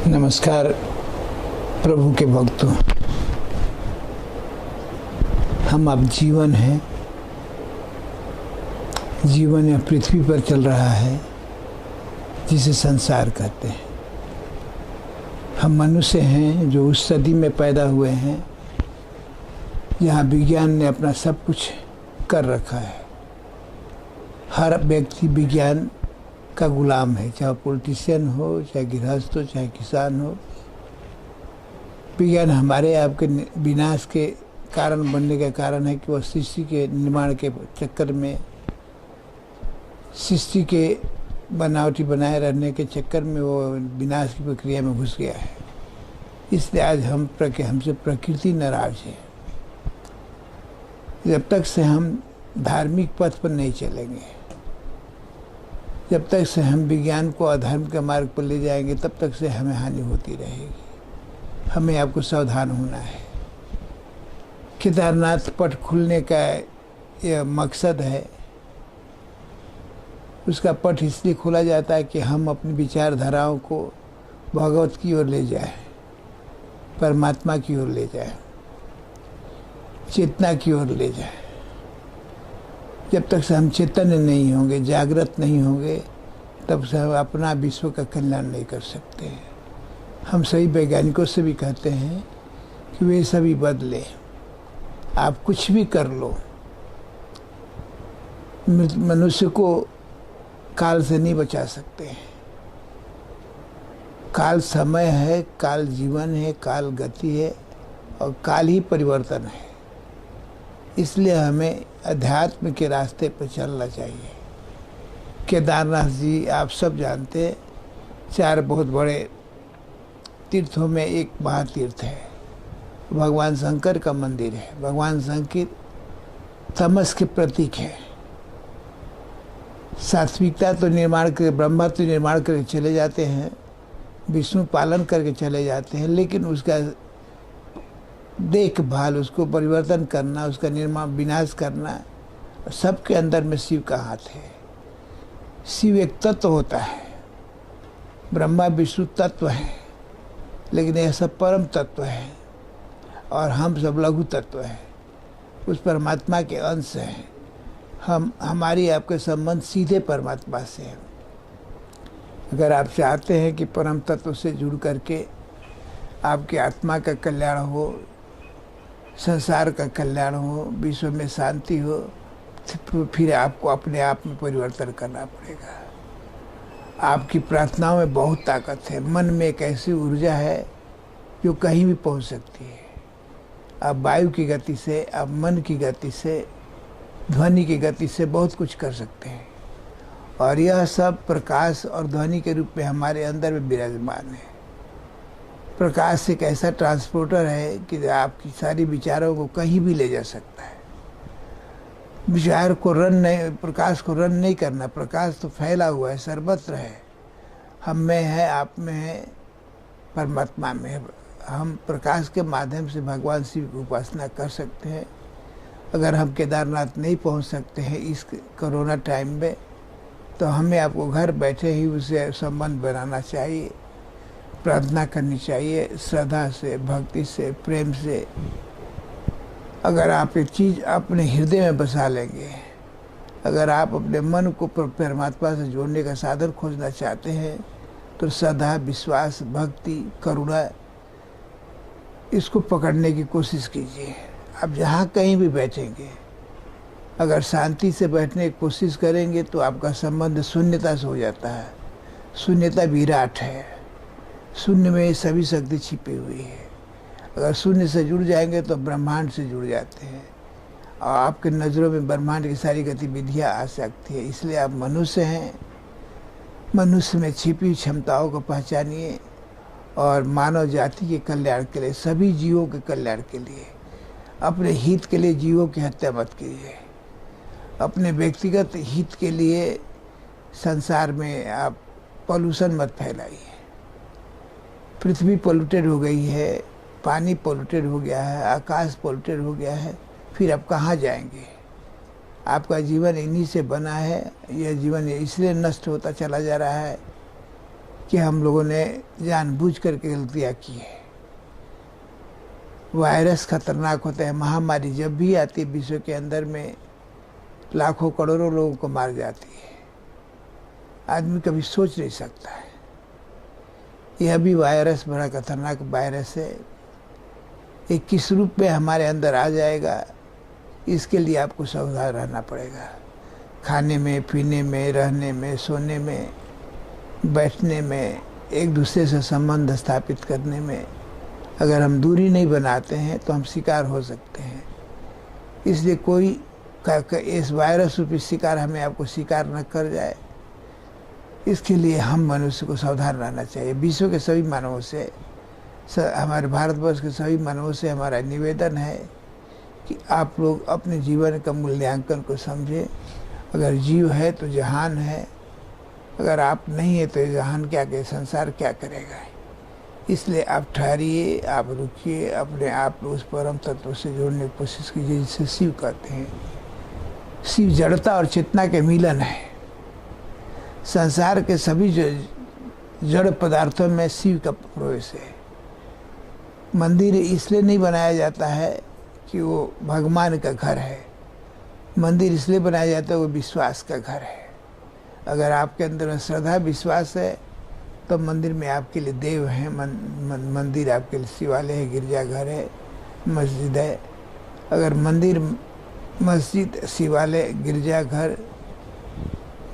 नमस्कार प्रभु के भक्तों। हम अब जीवन है, जीवन यह पृथ्वी पर चल रहा है जिसे संसार कहते हैं। हम मनुष्य हैं जो उस सदी में पैदा हुए हैं जहाँ विज्ञान ने अपना सब कुछ कर रखा है। हर व्यक्ति विज्ञान का गुलाम है, चाहे पॉलिटिशियन हो, चाहे गृहस्थ हो, चाहे किसान हो। विज्ञान हमारे आपके विनाश के कारण बनने का कारण है कि वह सृष्टि के निर्माण के चक्कर में, सृष्टि के बनावटी बनाए रहने के चक्कर में वो विनाश की प्रक्रिया में घुस गया है। इसलिए आज हमसे प्रकृति नाराज है। जब तक से हम धार्मिक पथ पर नहीं चलेंगे, जब तक से हम विज्ञान को अधर्म के मार्ग पर ले जाएंगे, तब तक से हमें हानि होती रहेगी। हमें आपको सावधान होना है। केदारनाथ पट खुलने का यह मकसद है। उसका पट इसलिए खोला जाता है कि हम अपनी विचारधाराओं को भगवत की ओर ले जाएं, परमात्मा की ओर ले जाएं, चेतना की ओर ले जाएं। जब तक से हम चेतन नहीं होंगे, जागृत नहीं होंगे, तब से हम अपना विश्व का कल्याण नहीं कर सकते। हम सभी वैज्ञानिकों से भी कहते हैं कि वे सभी बदले। आप कुछ भी कर लो, मनुष्य को काल से नहीं बचा सकते। काल समय है, काल जीवन है, काल गति है और काल ही परिवर्तन है। इसलिए हमें अध्यात्म के रास्ते पर चलना चाहिए। केदारनाथ जी आप सब जानते हैं, 4 बहुत बड़े तीर्थों में एक महातीर्थ है। भगवान शंकर का मंदिर है। भगवान शंकर तमस के प्रतीक है। सात्विकता तो निर्माण कर, ब्रह्मा तो निर्माण करके चले जाते हैं, विष्णु पालन करके चले जाते हैं, लेकिन उसका देखभाल, उसको परिवर्तन करना, उसका निर्माण विनाश करना, सबके अंदर में शिव का हाथ है। शिव एक तत्व होता है, ब्रह्मा विष्णु तत्व है, लेकिन यह सब परम तत्व है और हम सब लघु तत्व है। उस परमात्मा के अंश हैं। हमारी आपके संबंध सीधे परमात्मा से है। अगर आप चाहते हैं कि परम तत्व से जुड़ करके आपकी आत्मा का कल्याण हो, संसार का कल्याण हो, विश्व में शांति हो, फिर आपको अपने आप में परिवर्तन करना पड़ेगा। आपकी प्रार्थनाओं में बहुत ताकत है। मन में एक ऐसी ऊर्जा है जो कहीं भी पहुंच सकती है। आप वायु की गति से, आप मन की गति से, ध्वनि की गति से बहुत कुछ कर सकते हैं। और यह सब प्रकाश और ध्वनि के रूप में हमारे अंदर में विराजमान है। प्रकाश एक ऐसा ट्रांसपोर्टर है कि आपकी सारी विचारों को कहीं भी ले जा सकता है। विचार को प्रकाश को रन नहीं करना। प्रकाश तो फैला हुआ है, सर्वत्र है। हम में है, आप में है, परमात्मा में है। हम प्रकाश के माध्यम से भगवान शिव की उपासना कर सकते हैं। अगर हम केदारनाथ नहीं पहुंच सकते हैं इस कोरोना टाइम में, तो हमें आपको घर बैठे ही उससे संबंध बनाना चाहिए, प्रार्थना करनी चाहिए, श्रद्धा से, भक्ति से, प्रेम से। अगर आप एक चीज़ अपने हृदय में बसा लेंगे, अगर आप अपने मन को परमात्मा से जोड़ने का साधन खोजना चाहते हैं, तो श्रद्धा, विश्वास, भक्ति, करुणा, इसको पकड़ने की कोशिश कीजिए। आप जहाँ कहीं भी बैठेंगे, अगर शांति से बैठने की कोशिश करेंगे तो आपका संबंध शून्यता से हो जाता है। शून्यता विराट है। शून्य में सभी शक्ति छिपी हुई है। अगर शून्य से जुड़ जाएंगे तो ब्रह्मांड से जुड़ जाते हैं और आपके नज़रों में ब्रह्मांड की सारी गतिविधियाँ आ सकती है। इसलिए आप मनुष्य हैं। मनुष्य में छिपी क्षमताओं को पहचानिए और मानव जाति के कल्याण के लिए, सभी जीवों के कल्याण के लिए, अपने हित के लिए जीवों की हत्या मत कीजिए। अपने व्यक्तिगत हित के लिए संसार में आप पॉल्यूशन मत फैलाइए। पृथ्वी पोल्यूटेड हो गई है, पानी पोल्यूटेड हो गया है, आकाश पोल्यूटेड हो गया है, फिर आप कहाँ जाएंगे? आपका जीवन इन्हीं से बना है। यह जीवन इसलिए नष्ट होता चला जा रहा है कि हम लोगों ने जानबूझ करके गलतियाँ की है। वायरस खतरनाक होता है, महामारी जब भी आती है विश्व के अंदर में लाखों करोड़ों लोगों को मार जाती है। आदमी कभी सोच नहीं सकता है। यह भी वायरस बड़ा खतरनाक वायरस है। ये किस रूप में हमारे अंदर आ जाएगा, इसके लिए आपको सावधान रहना पड़ेगा। खाने में, पीने में, रहने में, सोने में, बैठने में, एक दूसरे से संबंध स्थापित करने में अगर हम दूरी नहीं बनाते हैं तो हम शिकार हो सकते हैं। इसलिए कोई इस वायरस रूपी शिकार हमें आपको शिकार न कर जाए, इसके लिए हम मनुष्य को सावधान रहना चाहिए। विश्व के सभी मानवों से, हमारे भारतवर्ष के सभी मानवों से हमारा निवेदन है कि आप लोग अपने जीवन का मूल्यांकन को समझें। अगर जीव है तो जहान है, अगर आप नहीं है तो जहान क्या करे, संसार क्या करेगा। इसलिए आप ठहरिए, आप रुकिए, अपने आप उस परम तत्व से जोड़ने की कोशिश कीजिए जिसे शिव कहते हैं। शिव जड़ता और चेतना के मिलन है। संसार के सभी जड़ पदार्थों में शिव का प्रवेश है। मंदिर इसलिए नहीं बनाया जाता है कि वो भगवान का घर है। मंदिर इसलिए बनाया जाता है वो विश्वास का घर है। अगर आपके अंदर श्रद्धा विश्वास है तो मंदिर में आपके लिए देव हैं। मंदिर आपके लिए शिवालय है, गिरजाघर है, मस्जिद है। अगर मंदिर, मस्जिद, शिवालय, गिरजाघर,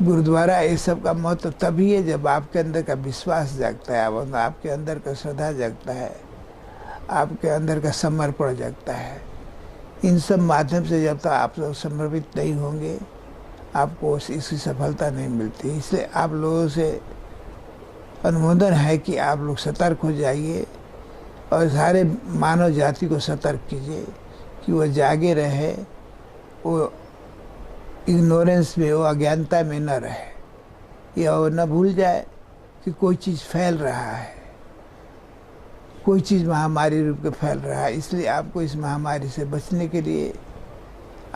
गुरुद्वारा, ये सब का महत्व तभी है जब आपके अंदर का विश्वास जागता है, आपके अंदर का श्रद्धा जागता है, आपके अंदर का समर्पण जागता है। इन सब माध्यम से जब तक आप लोग समर्पित नहीं होंगे आपको इसकी सफलता नहीं मिलती। इसलिए आप लोगों से अनुमोदन है कि आप लोग सतर्क हो जाइए और सारे मानव जाति को सतर्क कीजिए कि वो जागे रहे, वो इग्नोरेंस में, वो अज्ञानता में न रहे, या वो न भूल जाए कि कोई चीज़ फैल रहा है, कोई चीज़ महामारी रूप में फैल रहा है। इसलिए आपको इस महामारी से बचने के लिए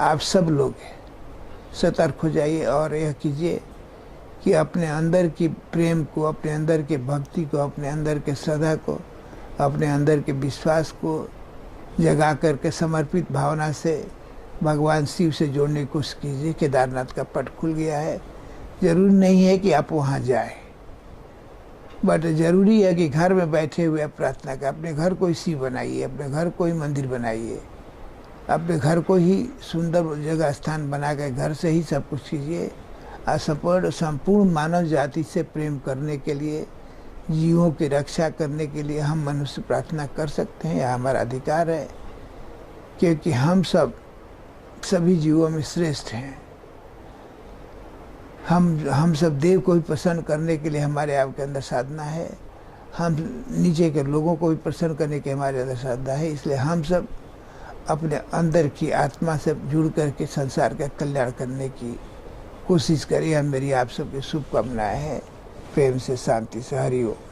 आप सब लोग सतर्क हो जाइए और यह कीजिए कि अपने अंदर की प्रेम को, अपने अंदर के भक्ति को, अपने अंदर के श्रद्धा को, अपने अंदर के विश्वास को जगा करके समर्पित भावना से भगवान शिव से जोड़ने की कोशिश कीजिए। केदारनाथ का पट खुल गया है। जरूरी नहीं है कि आप वहाँ जाएं, बट जरूरी है कि घर में बैठे हुए प्रार्थना करें। अपने घर को ही शिव बनाइए, अपने घर को ही मंदिर बनाइए, अपने घर को ही सुंदर जगह स्थान बना कर घर से ही सब कुछ कीजिए। संपूर्ण मानव जाति से प्रेम करने के लिए, जीवों की रक्षा करने के लिए हम मनुष्य प्रार्थना कर सकते हैं। यह हमारा अधिकार है, क्योंकि हम सब सभी जीवों में श्रेष्ठ हैं। हम सब देव को भी प्रसन्न करने के लिए हमारे आपके अंदर साधना है। हम नीचे के लोगों को भी प्रसन्न करने के हमारे अंदर साधना है। इसलिए हम सब अपने अंदर की आत्मा से जुड़ करके संसार का कल्याण करने की कोशिश करिए। मेरी आप सबकी शुभकामनाएं हैं। प्रेम से, शांति से। हरि ओम।